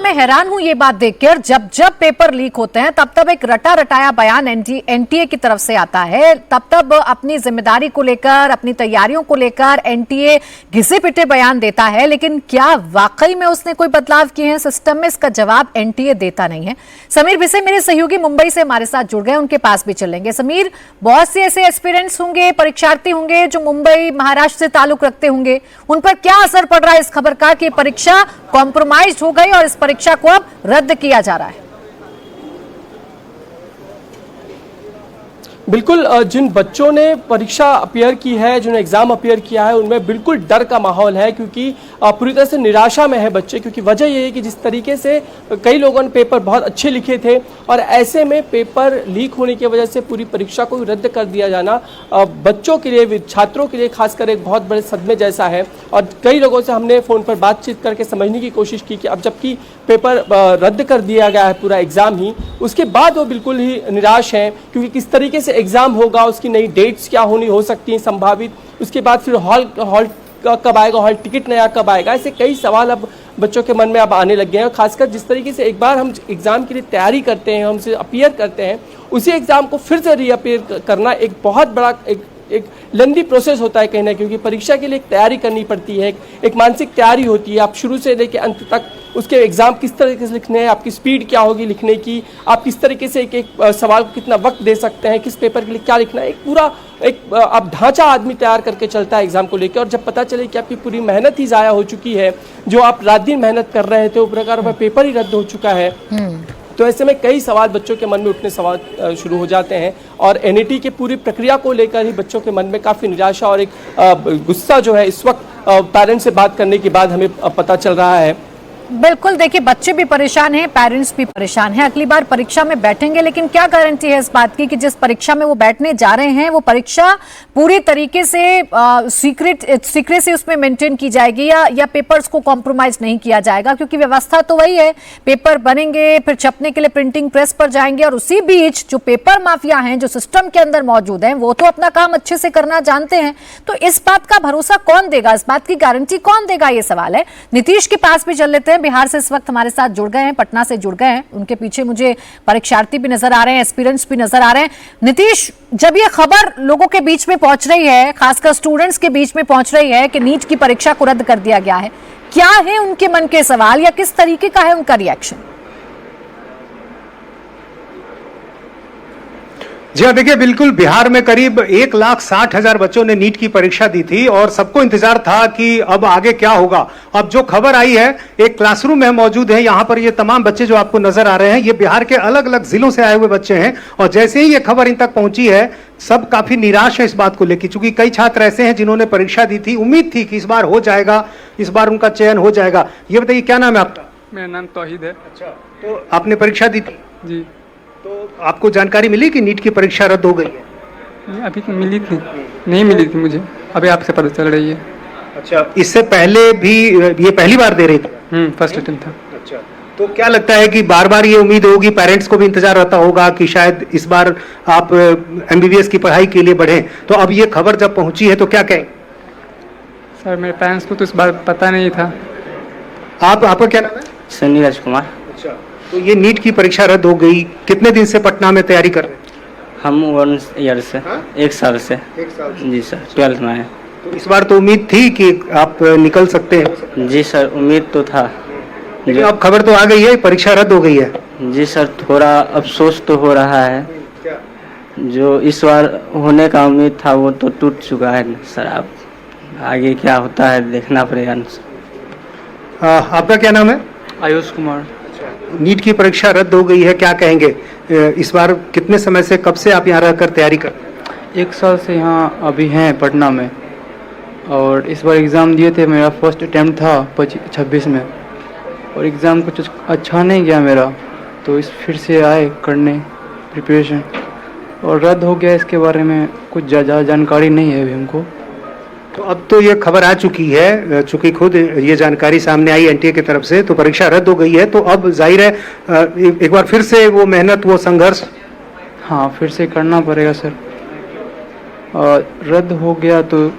मैं हैरान हूं ये बात देखकर, जब जब पेपर लीक होते हैं तब तब एक रटा रटाया बयान एनटीए की तरफ से आता है, तब तब अपनी जिम्मेदारी को लेकर, अपनी तैयारियों को लेकर एनटीए घिसे पिटे बयान देता है। लेकिन क्या वाकई में उसने कोई बदलाव किए हैं सिस्टम में? इसका जवाब एनटीए देता नहीं है। समीर भिसे मेरे सहयोगी मुंबई से हमारे साथ जुड़ गए, उनके पास भी चलेंगे। समीर, बहुत से ऐसे एस्पिरेंट्स होंगे, परीक्षार्थी होंगे जो मुंबई महाराष्ट्र से ताल्लुक रखते होंगे, उन पर क्या असर पड़ रहा है इस खबर का कि परीक्षा कॉम्प्रोमाइज हो गई और इस परीक्षा को अब रद्द किया जा रहा है? बिल्कुल, जिन बच्चों ने परीक्षा अपीयर की है, जिन्होंने एग्जाम अपीयर किया है, उनमें बिल्कुल डर का माहौल है, क्योंकि पूरी तरह से निराशा में है बच्चे। क्योंकि वजह ये है कि जिस तरीके से कई लोगों ने पेपर बहुत अच्छे लिखे थे और ऐसे में पेपर लीक होने की वजह से पूरी परीक्षा को रद्द कर दिया जाना बच्चों के लिए, छात्रों के लिए खासकर एक बहुत बड़े सदमे जैसा है। और कई लोगों से हमने फ़ोन पर बातचीत करके समझने की कोशिश की कि अब जबकि पेपर रद्द कर दिया गया है पूरा एग्ज़ाम ही, उसके बाद वो बिल्कुल ही निराश हैं, क्योंकि किस तरीके से एग्ज़ाम होगा, उसकी नई डेट्स क्या हो सकती हैं संभावित, उसके बाद फिर हॉल कब आएगा, हॉल टिकट नया कब आएगा, ऐसे कई सवाल अब बच्चों के मन में अब आने लग गए हैं। और खासकर जिस तरीके से एक बार हम एग्ज़ाम के लिए तैयारी करते हैं, हमसे अपीयर करते हैं, उसी एग्ज़ाम को फिर से रीअपीयर करना एक बहुत बड़ा एक लंबी प्रोसेस होता है कहीं ना, क्योंकि परीक्षा के लिए एक तैयारी करनी पड़ती है, एक मानसिक तैयारी होती है। आप शुरू से लेकर अंत तक उसके एग्ज़ाम किस तरीके से लिखने हैं, आपकी स्पीड क्या होगी लिखने की, आप किस तरीके से एक सवाल को कितना वक्त दे सकते हैं, किस पेपर के लिए क्या लिखना है, एक पूरा आप ढांचा आदमी तैयार करके चलता है एग्ज़ाम को लेकर। और जब पता चले कि आपकी पूरी मेहनत ही ज़ाया हो चुकी है, जो आप रात दिन मेहनत कर रहे थे, वो प्रकार में पेपर ही रद्द हो चुका है, तो ऐसे में कई सवाल बच्चों के मन में उठने सवाल शुरू हो जाते हैं। और एनईटी की पूरी प्रक्रिया को लेकर ही बच्चों के मन में काफ़ी निराशा और एक गुस्सा जो है इस वक्त पेरेंट्स से बात करने के बाद हमें पता चल रहा है। बिल्कुल, देखिए बच्चे भी परेशान हैं, पेरेंट्स भी परेशान हैं। अगली बार परीक्षा में बैठेंगे, लेकिन क्या गारंटी है इस बात की कि जिस परीक्षा में वो बैठने जा रहे हैं वो परीक्षा पूरी तरीके से सीक्रेसी उसमें मेंटेन की जाएगी या पेपर्स को कॉम्प्रोमाइज नहीं किया जाएगा? क्योंकि व्यवस्था तो वही है, पेपर बनेंगे, फिर छपने के लिए प्रिंटिंग प्रेस पर जाएंगे, और उसी बीच जो पेपर माफिया हैं, जो सिस्टम के अंदर मौजूद हैं, वो तो अपना काम अच्छे से करना जानते हैं। तो इस बात का भरोसा कौन देगा, इस बात की गारंटी कौन देगा, ये सवाल है। नीतीश के पास भी चल लेते हैं, बिहार से इस वक्त हमारे साथ जुड़ गए हैं, पटना से जुड़ गए हैं। उनके पीछे मुझे परीक्षार्थी भी नजर आ रहे हैं, एस्पिरेंट्स भी नजर आ रहे हैं। नीतीश, जब ये खबर लोगों के बीच में पहुंच रही है, खासकर स्टूडेंट्स के बीच में पहुंच रही है कि नीट की परीक्षा को रद्द कर दिया गया है, क्या है उनके मन के सवाल या किस तरीके का है उनका रिएक्शन? जी हाँ, देखिए बिल्कुल, बिहार में करीब 1,60,000 बच्चों ने नीट की परीक्षा दी थी और सबको इंतजार था कि अब आगे क्या होगा। अब जो खबर आई है, एक क्लासरूम में मौजूद है, यहाँ पर ये तमाम बच्चे जो आपको नजर आ रहे हैं, ये बिहार के अलग अलग जिलों से आए हुए बच्चे हैं। और जैसे ही ये खबर इन तक पहुंची है, सब काफी निराश है इस बात को लेकर, क्योंकि कई छात्र ऐसे हैं जिन्होंने परीक्षा दी थी, उम्मीद थी कि इस बार हो जाएगा, इस बार उनका चयन हो जाएगा। ये बताइए, क्या नाम है आपका? मेरा नाम तौहीद है। अच्छा, तो आपने परीक्षा दी थी? जी। तो आपको जानकारी मिली कि नीट की परीक्षा रद्द हो गई है? अभी तो मिली थी, नहीं मिली थी मुझे, अभी आपसे पता चल रही है। अच्छा, इससे पहले भी ये पहली बार दे रही थी? फर्स्ट अटेम्प्ट था। अच्छा, तो क्या लगता है कि बार बार ये उम्मीद होगी, पेरेंट्स को भी इंतजार रहता होगा कि शायद इस बार आप एमबीबीएस की पढ़ाई के लिए बढ़ें, तो अब ये खबर जब पहुंची है तो क्या कहें? सर, मेरे पेरेंट्स को तो इस बार पता नहीं था। आपका क्या नाम है? सनी राजकुमार। अच्छा, तो ये नीट की परीक्षा रद्द हो गई, कितने दिन से पटना में तैयारी कर रहे हैं? हम 1 ईयर से, हाँ? 1 साल से। 1 साल से? जी सर, 12th में है। तो इस बार तो उम्मीद थी कि आप निकल सकते हैं? जी सर, उम्मीद तो था, लेकिन अब खबर तो आ गई है, परीक्षा रद्द हो गई है। जी सर, थोड़ा अफसोस तो हो रहा है। क्या? जो इस बार होने का उम्मीद था वो तो टूट चुका है सर। अब आगे क्या होता है देखना पड़ेगा। आपका क्या नाम है? आयुष कुमार। नीट की परीक्षा रद्द हो गई है, क्या कहेंगे? इस बार कितने समय से, कब से आप यहाँ रहकर तैयारी कर? 1 साल से यहाँ अभी हैं पटना में, और इस बार एग्ज़ाम दिए थे। मेरा फर्स्ट अटेम्प्ट था 26 में, और एग्ज़ाम कुछ अच्छा नहीं गया मेरा, तो इस फिर से आए करने प्रिपरेशन, और रद्द हो गया। इसके बारे में कुछ ज़्यादा जानकारी नहीं है अभी हमको। तो अब तो ये खबर आ चुकी है, चूंकि खुद ये जानकारी सामने आई एनटीए की तरफ से, तो परीक्षा रद्द हो गई है, तो अब जाहिर है एक बार फिर से वो मेहनत, वो संघर्ष। हाँ, फिर से करना पड़ेगा सर। और रद्द हो गया तो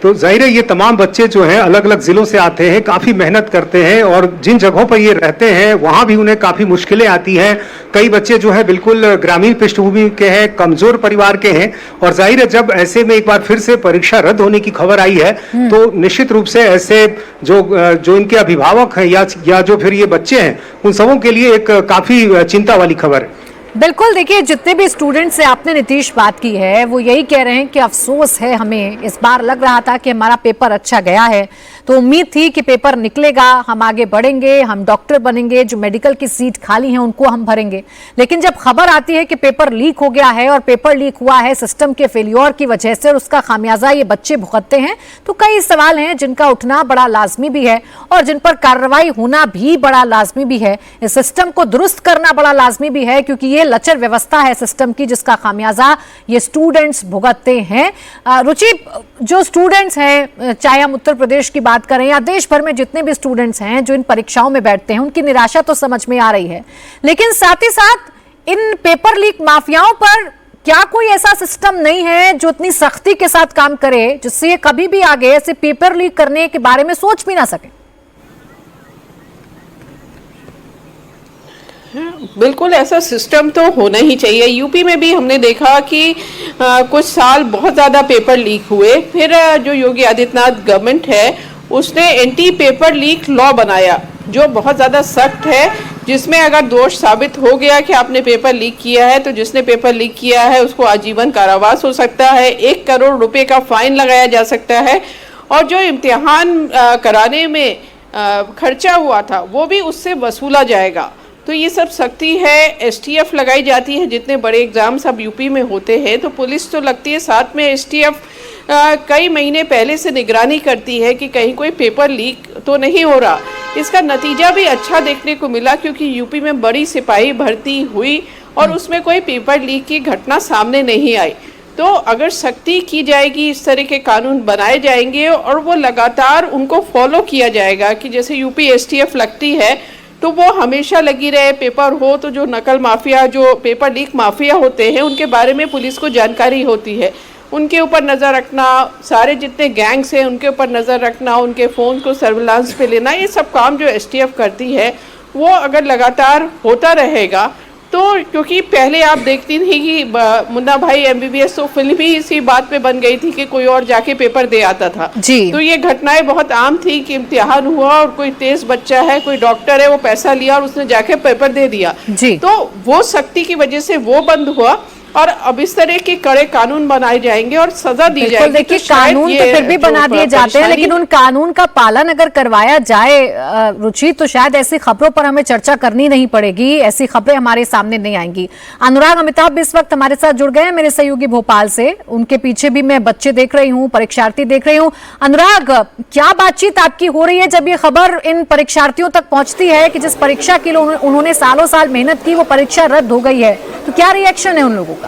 तो जाहिर है ये तमाम बच्चे जो हैं अलग अलग जिलों से आते हैं, काफी मेहनत करते हैं और जिन जगहों पर ये रहते हैं वहां भी उन्हें काफी मुश्किलें आती हैं। कई बच्चे जो है बिल्कुल ग्रामीण पृष्ठभूमि के हैं, कमजोर परिवार के हैं और जाहिर है जब ऐसे में एक बार फिर से परीक्षा रद्द होने की खबर आई है तो निश्चित रूप से ऐसे जो इनके अभिभावक हैं या जो फिर ये बच्चे हैं उन सबों के लिए एक काफी चिंता वाली खबर है। बिल्कुल, देखिए जितने भी स्टूडेंट्स से आपने नीतीश बात की है वो यही कह रहे हैं कि अफसोस है हमें, इस बार लग रहा था कि हमारा पेपर अच्छा गया है तो उम्मीद थी कि पेपर निकलेगा, हम आगे बढ़ेंगे, हम डॉक्टर बनेंगे, जो मेडिकल की सीट खाली हैं उनको हम भरेंगे। लेकिन जब खबर आती है कि पेपर लीक हो गया है और पेपर लीक हुआ है सिस्टम के फेल्योर की वजह से और उसका खामियाजा ये बच्चे भुगतते हैं, तो कई सवाल हैं जिनका उठना बड़ा लाजमी भी है और जिन पर कार्रवाई होना भी बड़ा लाजमी भी है। इस सिस्टम को दुरुस्त करना बड़ा लाजमी भी है क्योंकि ये लचर व्यवस्था है सिस्टम की जिसका खामियाजा ये स्टूडेंट्स भुगतते हैं। रुचि, जो स्टूडेंट्स हैं, चाहे हम उत्तर प्रदेश की बात करें या देश भर में जितने भी स्टूडेंट्स हैं जो इन परीक्षाओं में बैठते हैं, उनकी निराशा तो समझ में आ रही है, लेकिन साथ ही साथ इन पेपर लीक माफियाओं पर क्या कोई ऐसा सिस्टम नहीं है जो इतनी सख्ती के साथ काम करे जिससे ये कभी भी आगे ऐसे पेपर लीक करने के बारे में सोच भी ना सके? बिल्कुल ऐसा सिस्टम तो होना ही चाहिए। यूपी में भी हमने देखा कि कुछ साल बहुत ज़्यादा पेपर लीक हुए, फिर जो योगी आदित्यनाथ गवर्नमेंट है उसने एंटी पेपर लीक लॉ बनाया जो बहुत ज़्यादा सख्त है, जिसमें अगर दोष साबित हो गया कि आपने पेपर लीक किया है तो जिसने पेपर लीक किया है उसको आजीवन कारावास हो सकता है, 1 करोड़ रुपए का फाइन लगाया जा सकता है और जो इम्तिहान कराने में खर्चा हुआ था वो भी उससे वसूला जाएगा। तो ये सब सख्ती है। एसटीएफ लगाई जाती है, जितने बड़े एग्ज़ाम्स अब यूपी में होते हैं तो पुलिस तो लगती है, साथ में एसटीएफ कई महीने पहले से निगरानी करती है कि कहीं कोई पेपर लीक तो नहीं हो रहा। इसका नतीजा भी अच्छा देखने को मिला क्योंकि यूपी में बड़ी सिपाही भर्ती हुई और उसमें कोई पेपर लीक की घटना सामने नहीं आई। तो अगर सख्ती की जाएगी, इस तरह के कानून बनाए जाएंगे और वो लगातार उनको फॉलो किया जाएगा कि जैसे यूपी एसटीएफ लगती है तो वो हमेशा लगी रहे, पेपर हो तो जो नकल माफिया, जो पेपर लीक माफिया होते हैं उनके बारे में पुलिस को जानकारी होती है, उनके ऊपर नज़र रखना, सारे जितने गैंग्स हैं उनके ऊपर नज़र रखना, उनके फ़ोन को सर्विलांस पे लेना, ये सब काम जो एसटीएफ करती है वो अगर लगातार होता रहेगा तो, क्योंकि पहले आप देखती थी कि मुन्ना भाई एमबीबीएस तो फिल्म ही इसी बात पे बन गई थी कि कोई और जाके पेपर दे आता था जी। तो ये घटनाएं बहुत आम थी कि इम्तिहान हुआ और कोई तेज बच्चा है, कोई डॉक्टर है, वो पैसा लिया और उसने जाके पेपर दे दिया जी। तो वो सख्ती की वजह से वो बंद हुआ और अब इस तरह के कड़े कानून बनाए जाएंगे और सजा दी जाएगी। देखिए कानून तो फिर भी बना दिए जाते हैं लेकिन उन कानून का पालन अगर करवाया जाए रुचि तो शायद ऐसी खबरों पर हमें चर्चा करनी नहीं पड़ेगी, ऐसी खबरें हमारे सामने नहीं आएंगी। अनुराग अमिताभ भी इस वक्त हमारे साथ जुड़ गए हैं मेरे सहयोगी भोपाल से, उनके पीछे भी मैं बच्चे देख रही हूँ, परीक्षार्थी देख रही हूँ। अनुराग, क्या बातचीत आपकी हो रही है जब ये खबर इन परीक्षार्थियों तक पहुंचती है कि जिस परीक्षा के लिए उन्होंने सालों साल मेहनत की वो परीक्षा रद्द हो गई है, तो क्या रिएक्शन है उन लोगों का?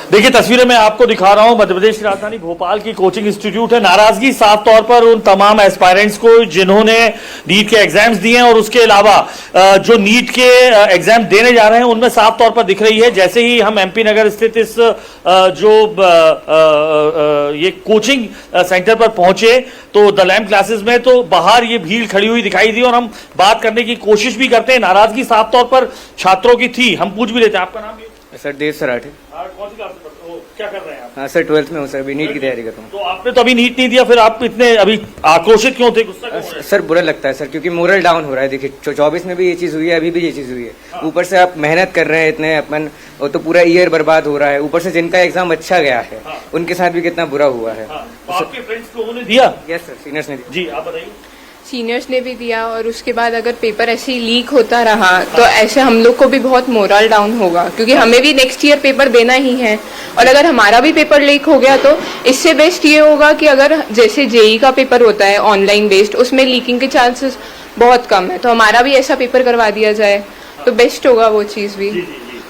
देखिए तस्वीरें मैं आपको दिखा रहा हूं, मध्य प्रदेश की राजधानी भोपाल की कोचिंग इंस्टीट्यूट है। नाराजगी साफ तौर पर उन तमाम एस्पायरेंट्स को जिन्होंने नीट के एग्जाम्स दिए हैं और उसके अलावा जो नीट के एग्जाम देने जा रहे हैं उनमें साफ तौर पर दिख रही है। जैसे ही हम एमपी नगर स्थित इस ये कोचिंग सेंटर पर पहुंचे तो द लैम्प क्लासेस में, तो बाहर ये भीड़ खड़ी हुई दिखाई दी और हम बात करने की कोशिश भी करते हैं। नाराजगी साफ तौर पर छात्रों की थी, हम पूछ भी लेते हैं। आपका नाम? सर देव सराठे। कौन सी क्लास में पढ़ते हो? क्या कर रहे हैं आप? हाँ सर 12th में हूँ सर, अभी नीट की तैयारी कर रहा हूँ। तो आपने तो अभी नीट नहीं दिया, फिर आप इतने अभी आक्रोशित क्यों थे, गुस्सा क्यों हो रहा है? सर बुरा लगता है सर, क्योंकि मोरल डाउन हो रहा है। देखिए 24 में भी ये चीज़ हुई है, अभी भी ये चीज़ हुई है। ऊपर से आप मेहनत कर रहे हैं इतने अपन, और तो पूरा ईयर बर्बाद हो रहा है। ऊपर से जिनका एग्जाम अच्छा गया है उनके साथ भी कितना बुरा हुआ है। तो आपके फ्रेंड्स लोगों ने दिया? यस सर, सीनियर्स ने दिया। जी आप बताइए। सीनियर्स ने भी दिया और उसके बाद अगर पेपर ऐसे ही लीक होता रहा तो ऐसे हम लोग को भी बहुत मोरल डाउन होगा, क्योंकि हमें भी नेक्स्ट ईयर पेपर देना ही है। और अगर हमारा भी पेपर लीक हो गया तो इससे बेस्ट ये होगा कि अगर जैसे जेई का पेपर होता है ऑनलाइन बेस्ड, उसमें लीकिंग के चांसेस बहुत कम है, तो हमारा भी ऐसा पेपर करवा दिया जाए तो बेस्ट होगा वो चीज़ भी।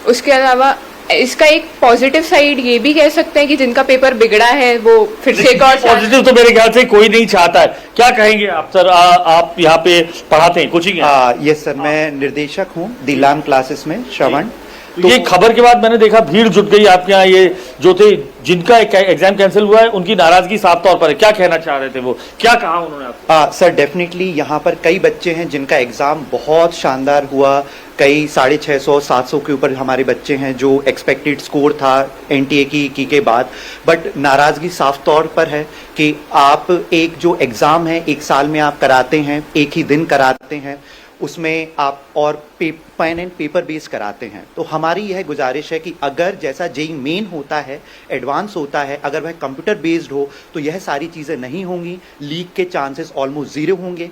उसके अलावा इसका एक पॉजिटिव साइड ये भी कह सकते हैं कि जिनका पेपर बिगड़ा है वो फिर से एक और पॉजिटिव तो मेरे ख्याल से कोई नहीं चाहता है। क्या कहेंगे आप सर? आप यहाँ पे पढ़ाते हैं, कोचिंग है? यस सर, मैं निर्देशक हूँ द लैम्प क्लासेस में, श्रवण। तो ये खबर के बाद मैंने देखा भीड़ जुट गई आपके यहाँ, ये जो थे जिनका एग्जाम कैंसिल हुआ है उनकी नाराजगी साफ तौर पर है। क्या कहना चाह रहे थे वो, क्या कहा उन्होंने आपको? सर डेफिनेटली यहाँ पर कई बच्चे हैं जिनका एग्ज़ाम बहुत शानदार हुआ, कई 650-700 के ऊपर हमारे बच्चे हैं जो एक्सपेक्टेड स्कोर था एनटीए की के बाद। बट नाराज़गी साफ तौर पर है कि आप एक जो एग्ज़ाम है 1 साल में आप कराते हैं, एक ही दिन कराते हैं, उसमें आप और पेन एंड पेपर बेस कराते हैं। तो हमारी यह गुजारिश है कि अगर जैसा जेई मेन होता है, एडवांस होता है, अगर वह कंप्यूटर बेस्ड हो तो यह सारी चीज़ें नहीं होंगी, लीक के चांसेस ऑलमोस्ट ज़ीरो होंगे।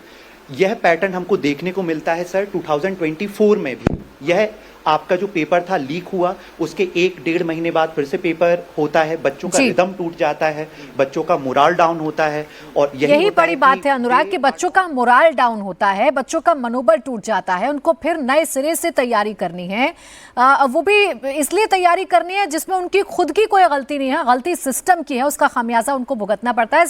यह पैटर्न हमको देखने को मिलता है सर 2024 में भी। यह आपका जो पेपर था लीक हुआ, उसके 1-1.5 महीने बाद फिर से पेपर होता है, बच्चों का रिदम टूट जाता है, बच्चों का मोराल डाउन होता है। और यही बड़ी बात है अनुराग कि बच्चों का मोराल डाउन होता है, बच्चों का मनोबल टूट जाता है, उनको फिर नए सिरे से तैयारी करनी है, वो भी इसलिए तैयारी करनी है जिसमें उनकी खुद की कोई गलती नहीं है, गलती सिस्टम की है, उसका खामियाजा उनको भुगतना पड़ता है।